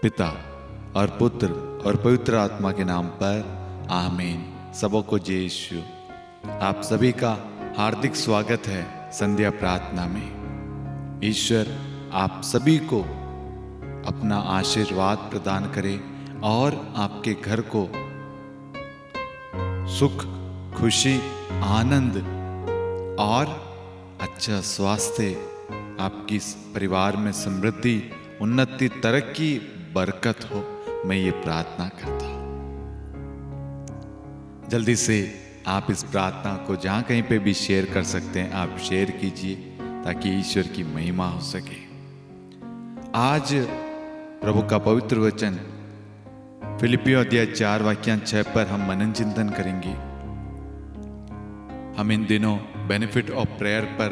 पिता और पुत्र और पवित्र आत्मा के नाम पर आमीन। सबों को जय यीशु। आप सभी का हार्दिक स्वागत है संध्या प्रार्थना में। ईश्वर आप सभी को अपना आशीर्वाद प्रदान करे और आपके घर को सुख, खुशी, आनंद और अच्छा स्वास्थ्य, आपकी परिवार में समृद्धि, उन्नति, तरक्की, बरकत हो, मैं ये प्रार्थना करता हूं। जल्दी से आप इस प्रार्थना को जहां कहीं पे भी शेयर कर सकते हैं, आप शेयर कीजिए ताकि ईश्वर की महिमा हो सके। आज प्रभु का पवित्र वचन फिलिपियों अध्याय 4 वाक्य 6 पर हम मनन चिंतन करेंगे। हम इन दिनों बेनिफिट ऑफ प्रेयर पर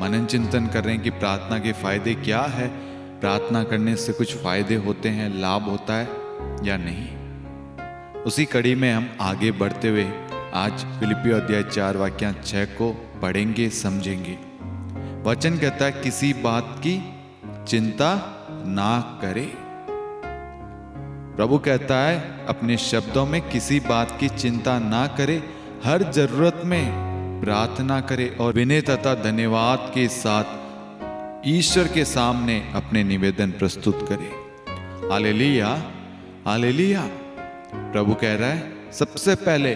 मनन चिंतन कर रहे हैं कि प्रार्थना के फायदे क्या है, प्रार्थना करने से कुछ फायदे होते हैं, लाभ होता है या नहीं। उसी कड़ी में हम आगे बढ़ते हुए आज फिलिपियों अध्याय 4 वाक्य 6 को पढ़ेंगे, समझेंगे। वचन कहता है किसी बात की चिंता ना करे। प्रभु कहता है अपने शब्दों में किसी बात की चिंता ना करे, हर जरूरत में प्रार्थना करे और विनय तथा धन्यवाद के साथ ईश्वर के सामने अपने निवेदन प्रस्तुत करे। Hallelujah, hallelujah. प्रभु कह रहा है सबसे पहले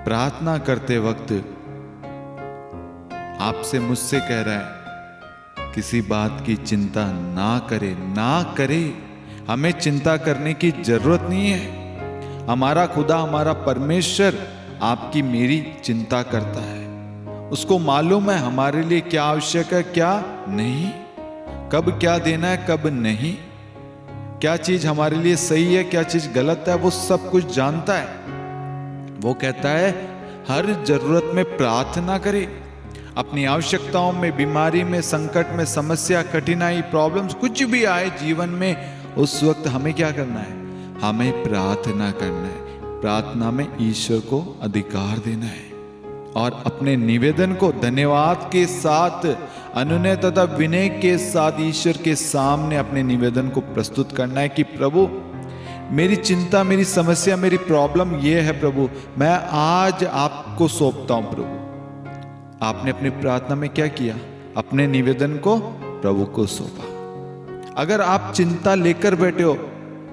प्रार्थना करते वक्त आपसे, मुझसे कह रहा है किसी बात की चिंता ना करे, ना करे। हमें चिंता करने की जरूरत नहीं है। हमारा खुदा, हमारा परमेश्वर आपकी मेरी चिंता करता है। उसको मालूम है हमारे लिए क्या आवश्यक है, क्या नहीं, कब क्या देना है, कब नहीं, क्या चीज हमारे लिए सही है, क्या चीज गलत है, वो सब कुछ जानता है। वो कहता है हर जरूरत में प्रार्थना करे। अपनी आवश्यकताओं में, बीमारी में, संकट में, समस्या, कठिनाई, प्रॉब्लम्स कुछ भी आए जीवन में, उस वक्त हमें क्या करना है? हमें प्रार्थना करना है। प्रार्थना में ईश्वर को अधिकार देना है और अपने निवेदन को धन्यवाद के साथ, अनुनय तथा विनय के साथ ईश्वर के सामने अपने निवेदन को प्रस्तुत करना है कि प्रभु मेरी चिंता, मेरी समस्या, मेरी प्रॉब्लम ये है प्रभु, मैं आज आपको सौंपता हूं। प्रभु आपने अपनी प्रार्थना में क्या किया? अपने निवेदन को प्रभु को सौंपा। अगर आप चिंता लेकर बैठे हो,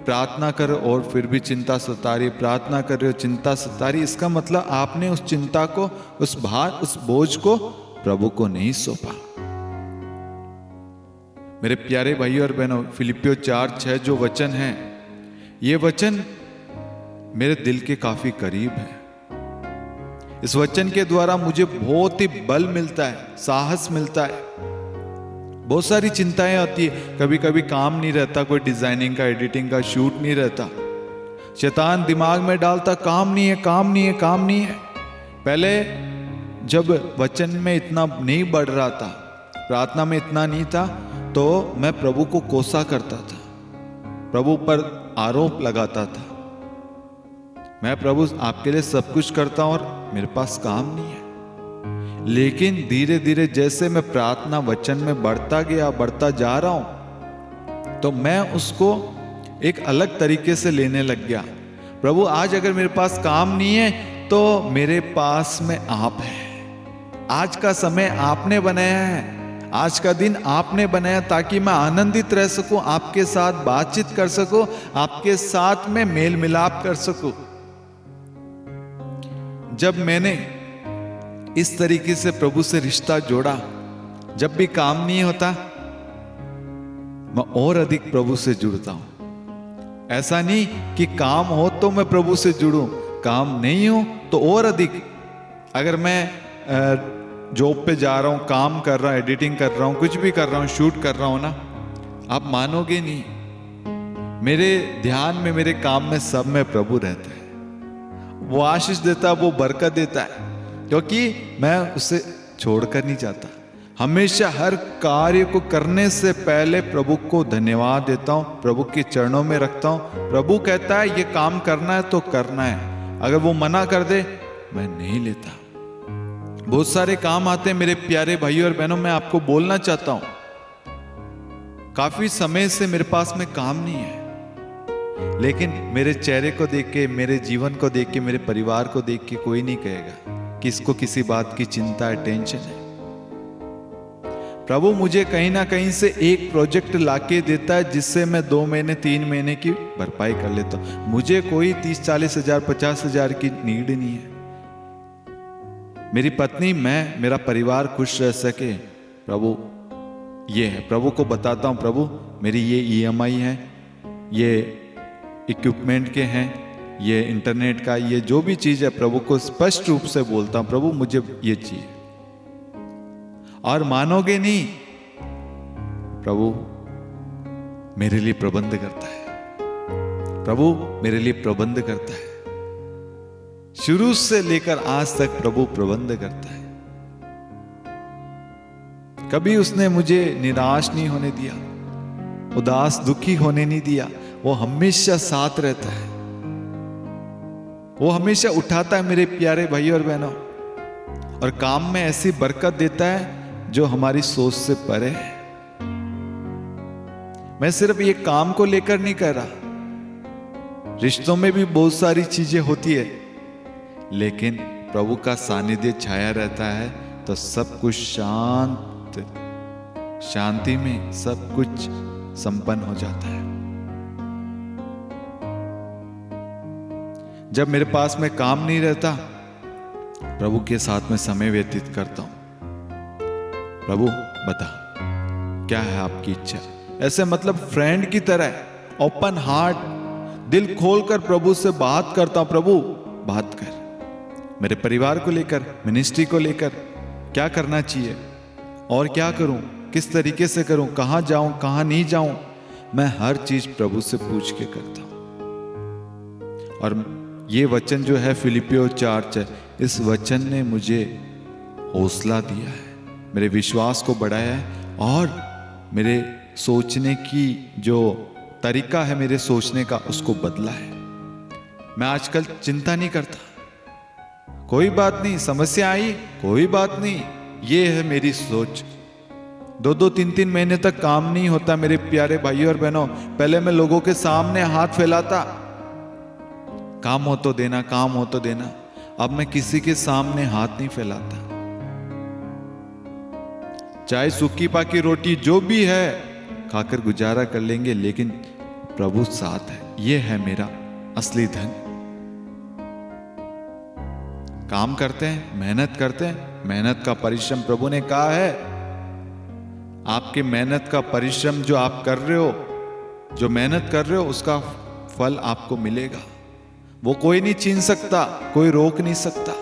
प्रार्थना करो और फिर भी चिंता सता रही, प्रार्थना कर रहे हो, चिंता सता रही, इसका मतलब आपने उस चिंता को, उस भार, उस बोझ को प्रभु को नहीं सौंपा। मेरे प्यारे भाइयों और बहनों, फिलिपियों 4:6 जो वचन है, ये वचन मेरे दिल के काफी करीब है। इस वचन के द्वारा मुझे बहुत ही बल मिलता है, साहस मिलता है। बहुत सारी चिंताएं आती है, कभी कभी काम नहीं रहता, कोई डिजाइनिंग का, एडिटिंग का शूट नहीं रहता, शैतान दिमाग में डालता काम नहीं है, काम नहीं है, काम नहीं है। पहले जब वचन में इतना नहीं बढ़ रहा था, प्रार्थना में इतना नहीं था, तो मैं प्रभु को कोसा करता था, प्रभु पर आरोप लगाता था, मैं प्रभु आपके लिए सब कुछ करता हूं और मेरे पास काम नहीं है। लेकिन धीरे धीरे जैसे मैं प्रार्थना वचन में बढ़ता गया, बढ़ता जा रहा हूं, तो मैं उसको एक अलग तरीके से लेने लग गया। प्रभु आज अगर मेरे पास काम नहीं है तो मेरे पास में आप है। आज का समय आपने बनाया है, आज का दिन आपने बनाया ताकि मैं आनंदित रह सकूं, आपके साथ बातचीत कर सकूं, आपके साथ में मेल मिलाप कर सकूं। जब मैंने इस तरीके से प्रभु से रिश्ता जोड़ा, जब भी काम नहीं होता मैं और अधिक प्रभु से जुड़ता हूं। ऐसा नहीं कि काम हो तो मैं प्रभु से जुड़ूं, काम नहीं हो तो और अधिक। अगर मैं जॉब पे जा रहा हूं, काम कर रहा हूं, एडिटिंग कर रहा हूं, कुछ भी कर रहा हूं, शूट कर रहा हूं ना, आप मानोगे नहीं, मेरे ध्यान में, मेरे काम में, सब में प्रभु रहता है। वो आशीष देता है, वो बरकत देता है, क्योंकि मैं उसे छोड़कर नहीं जाता। हमेशा हर कार्य को करने से पहले प्रभु को धन्यवाद देता हूं, प्रभु के चरणों में रखता हूं। प्रभु कहता है ये काम करना है तो करना है, अगर वो मना कर दे मैं नहीं लेता। बहुत सारे काम आते हैं मेरे प्यारे भाइयों और बहनों, मैं आपको बोलना चाहता हूं काफी समय से मेरे पास में काम नहीं है, लेकिन मेरे चेहरे को देख के, मेरे जीवन को देख के, मेरे परिवार को देख के कोई नहीं कहेगा कि इसको किसी बात की चिंता है, टेंशन है। प्रभु मुझे कहीं ना कहीं से एक प्रोजेक्ट लाके देता है जिससे मैं 2 महीने 3 महीने की भरपाई कर लेता हूं। मुझे कोई 30-40 हजार 50 हजार की नीड नहीं है। मेरी पत्नी, मैं, मेरा परिवार खुश रह सके, प्रभु ये है। प्रभु को बताता हूं, प्रभु मेरी ये EMI है, ये इक्विपमेंट के हैं, ये इंटरनेट का, ये जो भी चीज है, प्रभु को स्पष्ट रूप से बोलता हूं, प्रभु मुझे ये चाहिए। और मानोगे नहीं, प्रभु मेरे लिए प्रबंध करता है। प्रभु मेरे लिए प्रबंध करता है। शुरू से लेकर आज तक प्रभु प्रबंध करता है। कभी उसने मुझे निराश नहीं होने दिया, उदास दुखी होने नहीं दिया। वो हमेशा साथ रहता है, वो हमेशा उठाता है मेरे प्यारे भाई और बहनों, और काम में ऐसी बरकत देता है जो हमारी सोच से परे है। मैं सिर्फ ये काम को लेकर नहीं कह रहा, रिश्तों में भी बहुत सारी चीजें होती है, लेकिन प्रभु का सानिध्य छाया रहता है तो सब कुछ शांति में सब कुछ संपन्न हो जाता है। जब मेरे पास में काम नहीं रहता, प्रभु के साथ में समय व्यतीत करता हूं। प्रभु बता क्या है आपकी इच्छा, ऐसे मतलब फ्रेंड की तरह ओपन हार्ट, दिल खोलकर प्रभु से बात करता हूं। प्रभु बात कर, मेरे परिवार को लेकर, मिनिस्ट्री को लेकर क्या करना चाहिए और क्या करूं, किस तरीके से करूं, कहां जाऊं, कहां नहीं जाऊं, मैं हर चीज प्रभु से पूछ के करता हूं। और ये वचन जो है फिलिपियो 4:6, इस वचन ने मुझे हौसला दिया है, मेरे विश्वास को बढ़ाया है और मेरे सोचने की जो तरीका है मेरे सोचने का, उसको बदला है। मैं आजकल चिंता नहीं करता, कोई बात नहीं, समस्या आई कोई बात नहीं, ये है मेरी सोच। 2-2, 3-3 महीने तक काम नहीं होता मेरे प्यारे भाइयों और बहनों। पहले मैं लोगों के सामने हाथ फैलाता, काम हो तो देना, काम हो तो देना। अब मैं किसी के सामने हाथ नहीं फैलाता। चाहे सूखी पाकी रोटी जो भी है खाकर गुजारा कर लेंगे, लेकिन प्रभु साथ है। ये है मेरा असली धन। काम करते हैं, मेहनत करते हैं, मेहनत का परिश्रम प्रभु ने कहा है, आपके मेहनत का परिश्रम जो आप कर रहे हो, जो मेहनत कर रहे हो, उसका फल आपको मिलेगा। वो कोई नहीं छीन सकता, कोई रोक नहीं सकता।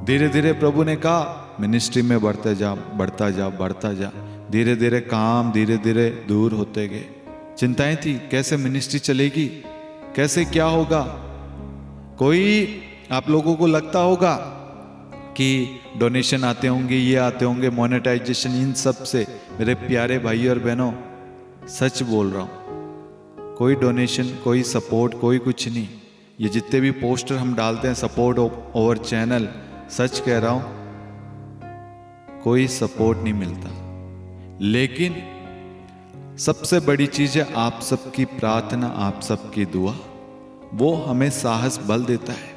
धीरे धीरे प्रभु ने कहा मिनिस्ट्री में बढ़ते जा, बढ़ता जा, बढ़ता जा। धीरे धीरे काम धीरे धीरे दूर होते गए। चिंताएं थी, कैसे मिनिस्ट्री चलेगी, कैसे क्या होगा। कोई आप लोगों को लगता होगा कि डोनेशन आते होंगे, ये आते होंगे, मोनेटाइजेशन, इन सब से। मेरे प्यारे भाई और बहनों, सच बोल रहा हूं, कोई डोनेशन, कोई सपोर्ट, कोई कुछ नहीं। ये जितने भी पोस्टर हम डालते हैं, सपोर्ट ओवर चैनल, सच कह रहा हूं, कोई सपोर्ट नहीं मिलता। लेकिन सबसे बड़ी चीज है आप सबकी प्रार्थना, आप सबकी दुआ। वो हमें साहस बल देता है।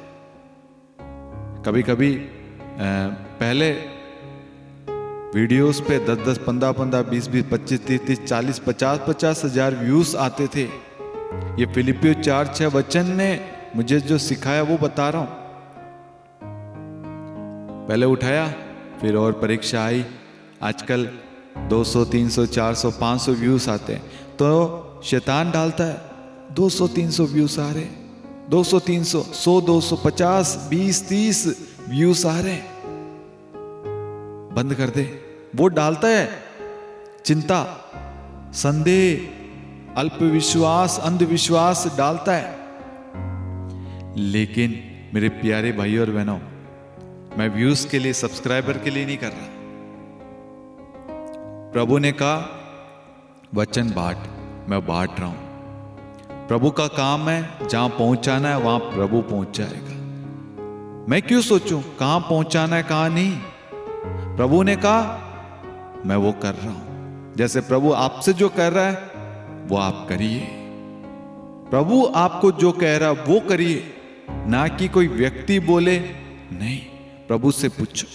कभी कभी पहले वीडियोस पे 10-10, 15-15, 20-20, 25-30, 30, 40, 50-50 हजार व्यूज आते थे। ये फिलिपियो 4:6 वचन ने मुझे जो सिखाया वो बता रहा हूं। पहले उठाया, फिर और परीक्षा आई। आजकल 200, 300, 400, 500 व्यूज आते हैं, तो शैतान डालता है 200, 300 व्यूज आ रहे, 200, 300, 100, 200, 50, 20, 30 व्यूज आ रहे, बंद कर दे। वो डालता है चिंता, संदेह, अल्पविश्वास, अंधविश्वास डालता है। लेकिन मेरे प्यारे भाई और बहनों, मैं व्यूज के लिए, सब्सक्राइबर के लिए नहीं कर रहा। प्रभु ने कहा वचन बांट, मैं बांट रहा हूं। प्रभु का काम है, जहां पहुंचाना है वहां प्रभु पहुंच जाएगा। मैं क्यों सोचूं कहां पहुंचाना है कहां नहीं। प्रभु ने कहा मैं वो कर रहा हूं। जैसे प्रभु आपसे जो कर रहा है वो आप करिए। प्रभु आपको जो कह रहा है वो करिए, ना कि कोई व्यक्ति बोले। नहीं, प्रभु से पूछो।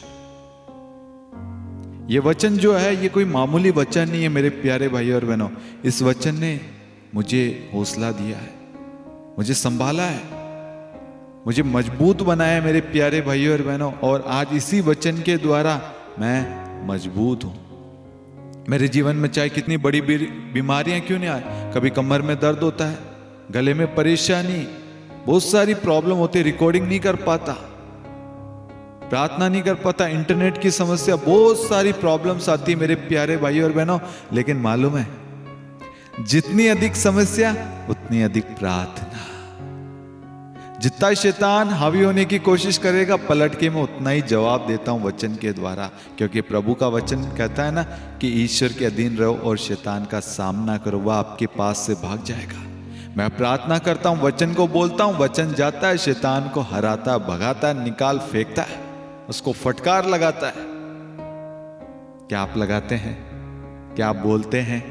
ये वचन जो है ये कोई मामूली वचन नहीं है मेरे प्यारे भाई और बहनों। इस वचन ने मुझे हौसला दिया है, मुझे संभाला है, मुझे मजबूत बनाया है मेरे प्यारे भाइयों और बहनों। और आज इसी वचन के द्वारा मैं मजबूत हूं। मेरे जीवन में चाहे कितनी बड़ी बीमारियां क्यों नहीं आए, कभी कमर में दर्द होता है, गले में परेशानी, बहुत सारी प्रॉब्लम होती है, रिकॉर्डिंग नहीं कर पाता, प्रार्थना नहीं कर पाता, इंटरनेट की समस्या, बहुत सारी प्रॉब्लम्स आती है मेरे प्यारे भाइयों और बहनों। लेकिन मालूम है, जितनी अधिक समस्या उतनी अधिक प्रार्थना। जितना शैतान हावी होने की कोशिश करेगा, पलट के मैं उतना ही जवाब देता हूं वचन के द्वारा। क्योंकि प्रभु का वचन कहता है ना कि ईश्वर के अधीन रहो और शैतान का सामना करो, वह आपके पास से भाग जाएगा। मैं प्रार्थना करता हूं, वचन को बोलता हूं, वचन जाता है, शैतान को हराता, भगाता, निकाल फेंकता है, उसको फटकार लगाता है। क्या आप लगाते हैं? क्या आप बोलते हैं?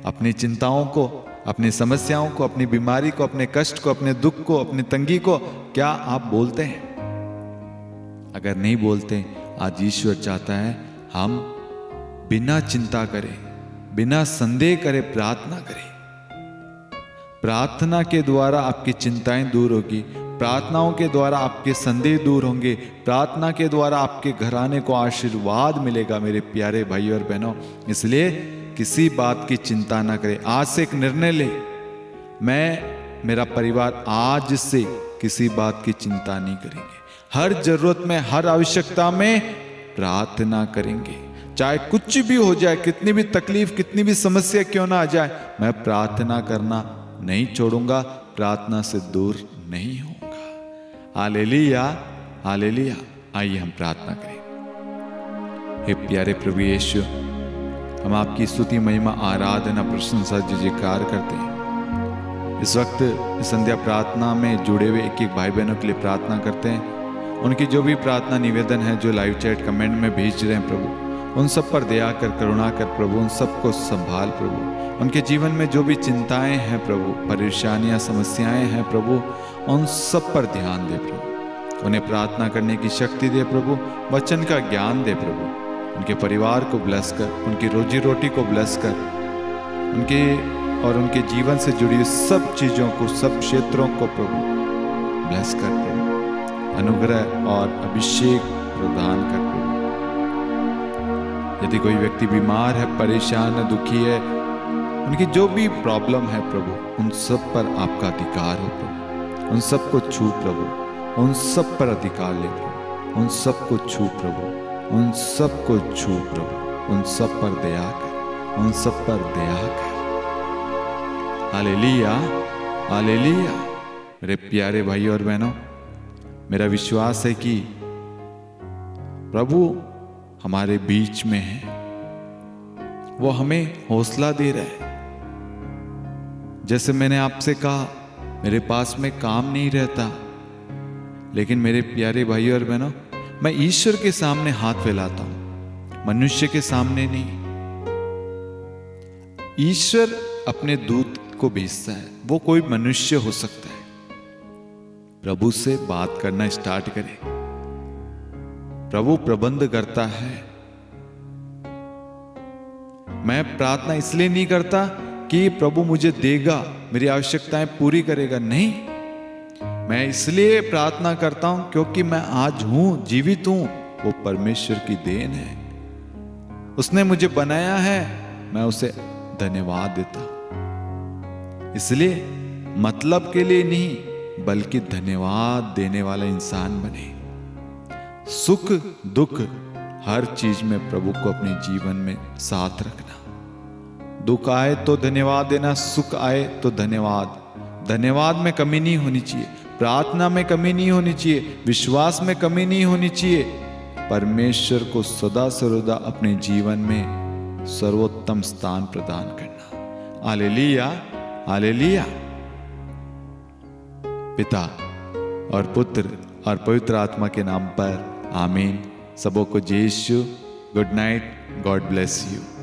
अपनी चिंताओं को, अपनी समस्याओं को, अपनी बीमारी को, अपने कष्ट को, अपने दुख को, अपनी तंगी को क्या आप बोलते हैं? अगर नहीं बोलते, आज ईश्वर चाहता है हम बिना चिंता करें, बिना संदेह करे प्रार्थना करें। प्रार्थना के द्वारा आपकी चिंताएं दूर होगी, प्रार्थनाओं के द्वारा आपके संदेह दूर होंगे, प्रार्थना के द्वारा आपके घराने को आशीर्वाद मिलेगा मेरे प्यारे भाइयों और बहनों। इसलिए किसी बात की चिंता ना करें। आज से एक निर्णय ले, मैं, मेरा परिवार आज से किसी बात की चिंता नहीं करेंगे। हर जरूरत में, हर आवश्यकता में प्रार्थना करेंगे। चाहे कुछ भी हो जाए, कितनी भी तकलीफ, कितनी भी समस्या क्यों ना आ जाए, मैं प्रार्थना करना नहीं छोड़ूंगा, प्रार्थना से दूर नहीं होऊंगा। Hallelujah, hallelujah. आइए हम प्रार्थना करें। हे प्यारे प्रभु यीशु, हम आपकी स्तुति, महिमा, आराधना, प्रशंसा, जयकार करते हैं। इस वक्त इस संध्या प्रार्थना में जुड़े हुए एक एक भाई बहनों के लिए प्रार्थना करते हैं। उनकी जो भी प्रार्थना निवेदन है, जो लाइव चैट कमेंट में भेज रहे हैं प्रभु, उन सब पर दया कर, करुणा कर प्रभु, उन सबको संभाल प्रभु। उनके जीवन में जो भी चिंताएं हैं प्रभु, परेशानियां, समस्याएं हैं प्रभु, उन सब पर ध्यान दे प्रभु। उन्हें प्रार्थना करने की शक्ति दे प्रभु, वचन का ज्ञान दे प्रभु। उनके परिवार को ब्लेस कर, उनकी रोजी रोटी को ब्लेस कर, उनके और उनके जीवन से जुड़ी सब चीज़ों को, सब क्षेत्रों को प्रभु ब्लेस कर प्रभु। अनुग्रह और अभिषेक प्रदान कर प्रभु। यदि कोई व्यक्ति बीमार है, परेशान है, दुखी है, उनकी जो भी प्रॉब्लम है प्रभु, उन सब पर आपका अधिकार हो प्रभु। उन सब को छू प्रभु, उन सब पर अधिकार ले प्रभु, उन सब को छू प्रभु, उन सब को छू प्रभु, उन सब पर दया कर, उन सब पर दया कर। Hallelujah, hallelujah. मेरे प्यारे भाई और बहनों, मेरा विश्वास है कि प्रभु हमारे बीच में है, वो हमें हौसला दे रहा है। जैसे मैंने आपसे कहा, मेरे पास में काम नहीं रहता, लेकिन मेरे प्यारे भाई और बहनों, मैं ईश्वर के सामने हाथ फैलाता हूं, मनुष्य के सामने नहीं। ईश्वर अपने दूत को भेजता है, वो कोई मनुष्य हो सकता है। प्रभु से बात करना स्टार्ट करें। प्रभु प्रबंध करता है। मैं प्रार्थना इसलिए नहीं करता कि प्रभु मुझे देगा, मेरी आवश्यकताएं पूरी करेगा, नहीं। मैं इसलिए प्रार्थना करता हूं क्योंकि मैं आज हूं, जीवित हूं, वो परमेश्वर की देन है। उसने मुझे बनाया है, मैं उसे धन्यवाद देता हूं। इसलिए मतलब के लिए नहीं, बल्कि धन्यवाद देने वाला इंसान बने। सुख दुख हर चीज में प्रभु को अपने जीवन में साथ रखना। दुख आए तो धन्यवाद देना, सुख आए तो धन्यवाद। धन्यवाद में कमी नहीं होनी चाहिए, प्रार्थना में कमी नहीं होनी चाहिए, विश्वास में कमी नहीं होनी चाहिए। परमेश्वर को सदा सर्वदा अपने जीवन में सर्वोत्तम स्थान प्रदान करना। Hallelujah, hallelujah. पिता और पुत्र और पवित्र आत्मा के नाम पर आमीन। सबों को यीशु good night, God bless you.